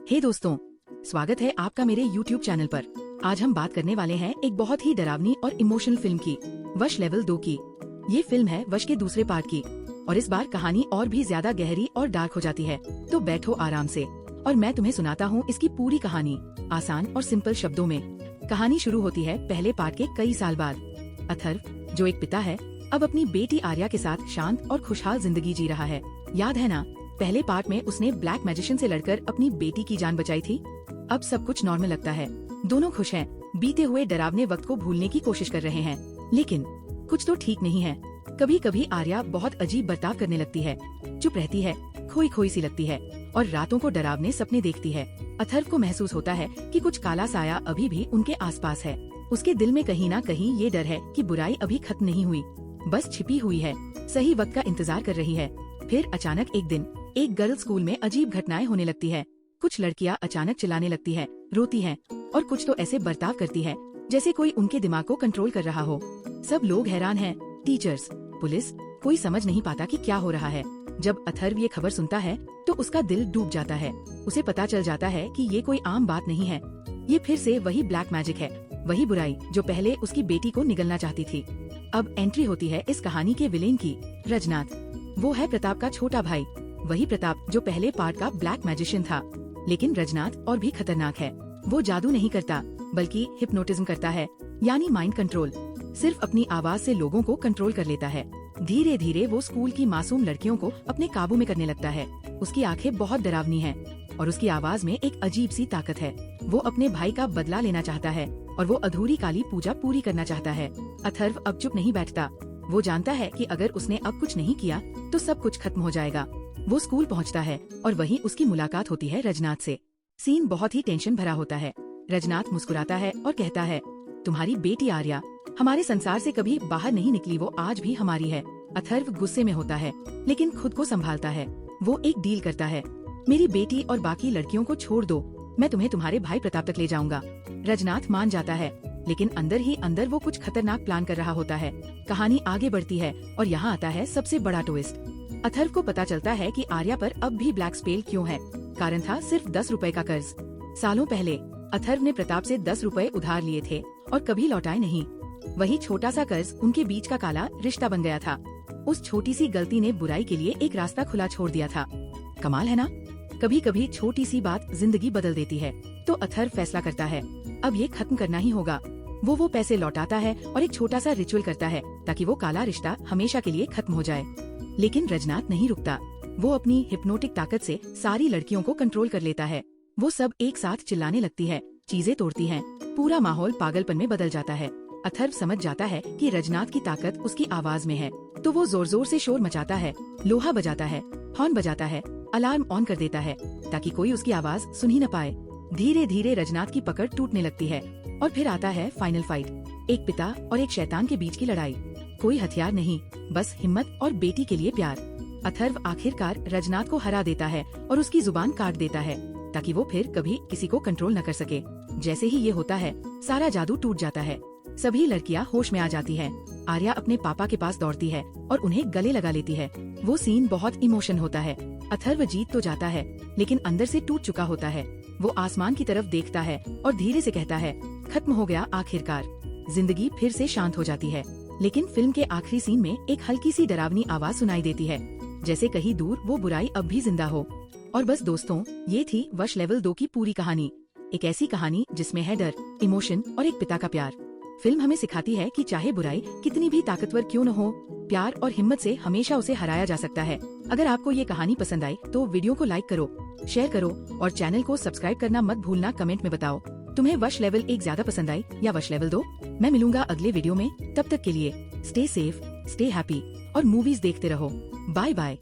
हे दोस्तों, स्वागत है आपका मेरे YouTube चैनल पर। आज हम बात करने वाले हैं एक बहुत ही डरावनी और इमोशनल फिल्म की, वश लेवल 2 की। ये फिल्म है वश के दूसरे पार्ट की और इस बार कहानी और भी ज्यादा गहरी और डार्क हो जाती है। तो बैठो आराम से और मैं तुम्हें सुनाता हूँ इसकी पूरी कहानी आसान और सिंपल शब्दों में। कहानी शुरू होती है पहले पार्ट के कई साल बाद। अथर्व, जो एक पिता है, अब अपनी बेटी आर्या के साथ शांत और खुशहाल जिंदगी जी रहा है। याद है ना, पहले पार्ट में उसने ब्लैक मैजिशियन से लड़कर अपनी बेटी की जान बचाई थी। अब सब कुछ नॉर्मल लगता है, दोनों खुश हैं, बीते हुए डरावने वक्त को भूलने की कोशिश कर रहे हैं। लेकिन कुछ तो ठीक नहीं है। कभी कभी आर्या बहुत अजीब बर्ताव करने लगती है, चुप रहती है, खोई खोई सी लगती है और रातों को डरावने सपने देखती है। अथर्व को महसूस होता है कि कुछ काला साया अभी भी उनके आसपास है। उसके दिल में कहीं ना कहीं ये डर है कि बुराई अभी खत्म नहीं हुई, बस छिपी हुई है, सही वक्त का इंतजार कर रही है। फिर अचानक एक दिन एक गर्ल्स स्कूल में अजीब घटनाएं होने लगती है। कुछ लड़कियां अचानक चिल्लाने लगती है, रोती हैं और कुछ तो ऐसे बर्ताव करती है जैसे कोई उनके दिमाग को कंट्रोल कर रहा हो। सब लोग हैरान हैं, टीचर्स, पुलिस, कोई समझ नहीं पाता कि क्या हो रहा है। जब अथर्व ये खबर सुनता है तो उसका दिल डूब जाता है। उसे पता चल जाता है कि ये कोई आम बात नहीं है, ये फिर से वही ब्लैक मैजिक है, वही बुराई जो पहले उसकी बेटी को निगलना चाहती थी। अब एंट्री होती है इस कहानी के विलेन की, रजनाथ। वो है प्रताप का छोटा भाई, वही प्रताप जो पहले पार्ट का ब्लैक मैजिशियन था। लेकिन रजनाथ और भी खतरनाक है। वो जादू नहीं करता बल्कि हिप्नोटिज्म करता है, यानी माइंड कंट्रोल। सिर्फ अपनी आवाज से लोगों को कंट्रोल कर लेता है। धीरे धीरे वो स्कूल की मासूम लड़कियों को अपने काबू में करने लगता है। उसकी आंखें बहुत डरावनी हैं और उसकी आवाज में एक अजीब सी ताकत है। वो अपने भाई का बदला लेना चाहता है और वो अधूरी काली पूजा पूरी करना चाहता है। अथर्व अब चुप नहीं बैठता। वो जानता है कि अगर उसने अब कुछ नहीं किया तो सब कुछ खत्म हो जाएगा। वो स्कूल पहुंचता है और वहीं उसकी मुलाकात होती है रजनाथ से। सीन बहुत ही टेंशन भरा होता है। रजनाथ मुस्कुराता है और कहता है, तुम्हारी बेटी आर्या हमारे संसार से कभी बाहर नहीं निकली, वो आज भी हमारी है। अथर्व गुस्से में होता है लेकिन खुद को संभालता है। वो एक डील करता है, मेरी बेटी और बाकी लड़कियों को छोड़ दो, मैं तुम्हें तुम्हारे भाई प्रताप तक ले जाऊंगा। रजनाथ मान जाता है लेकिन अंदर ही अंदर वो कुछ खतरनाक प्लान कर रहा होता है। कहानी आगे बढ़ती है और यहाँ आता है सबसे बड़ा ट्विस्ट। अथर्व को पता चलता है कि आर्या पर अब भी ब्लैक स्पेल क्यों है। कारण था सिर्फ 10 रुपए का कर्ज। सालों पहले अथर्व ने प्रताप से 10 रुपए उधार लिए थे और कभी लौटाए नहीं। वही छोटा सा कर्ज उनके बीच का काला रिश्ता बन गया था। उस छोटी सी गलती ने बुराई के लिए एक रास्ता खुला छोड़ दिया था। कमाल है ना, कभी कभी छोटी सी बात जिंदगी बदल देती है। तो अथर्व फैसला करता है अब ये खत्म करना ही होगा। वो पैसे लौटाता है और एक छोटा सा रिचुअल करता है ताकि वो काला रिश्ता हमेशा के लिए खत्म हो जाए। लेकिन रजनाथ नहीं रुकता। वो अपनी हिप्नोटिक ताकत से सारी लड़कियों को कंट्रोल कर लेता है। वो सब एक साथ चिल्लाने लगती है, चीजें तोड़ती हैं, पूरा माहौल पागलपन में बदल जाता है। अथर्व समझ जाता है कि रजनाथ की ताकत उसकी आवाज में है, तो वो जोर जोर से शोर मचाता है, लोहा बजाता है, हॉर्न बजाता है, अलार्म ऑन कर देता है ताकि कोई उसकी आवाज सुन ही न पाए। धीरे धीरे रजनाथ की पकड़ टूटने लगती है और फिर आता है फाइनल फाइट। एक पिता और एक शैतान के बीच की लड़ाई। कोई हथियार नहीं, बस हिम्मत और बेटी के लिए प्यार। अथर्व आखिरकार रजनाथ को हरा देता है और उसकी जुबान काट देता है ताकि वो फिर कभी किसी को कंट्रोल न कर सके। जैसे ही ये होता है सारा जादू टूट जाता है। सभी लड़कियां होश में आ जाती हैं। आर्या अपने पापा के पास दौड़ती है और उन्हें गले लगा लेती है। वो सीन बहुत इमोशन होता है। अथर्व जीत तो जाता है लेकिन अंदर से टूट चुका होता है। वो आसमान की तरफ देखता है और धीरे से कहता है, खत्म हो गया आखिरकार। जिंदगी फिर से शांत हो जाती है। लेकिन फिल्म के आखिरी सीन में एक हल्की सी डरावनी आवाज सुनाई देती है, जैसे कहीं दूर वो बुराई अब भी जिंदा हो। और बस दोस्तों, ये थी वश लेवल 2 की पूरी कहानी। एक ऐसी कहानी जिसमें है डर, इमोशन और एक पिता का प्यार। फिल्म हमें सिखाती है कि चाहे बुराई कितनी भी ताकतवर क्यों न हो, प्यार और हिम्मत से हमेशा उसे हराया जा सकता है। अगर आपको ये कहानी पसंद आई तो वीडियो को लाइक करो, शेयर करो और चैनल को सब्सक्राइब करना मत भूलना। कमेंट में बताओ तुम्हें वश लेवल 1 ज्यादा पसंद आई या वश लेवल 2। मैं मिलूंगा अगले वीडियो में, तब तक के लिए स्टे सेफ, स्टे हैप्पी और मूवीज देखते रहो। Bye bye.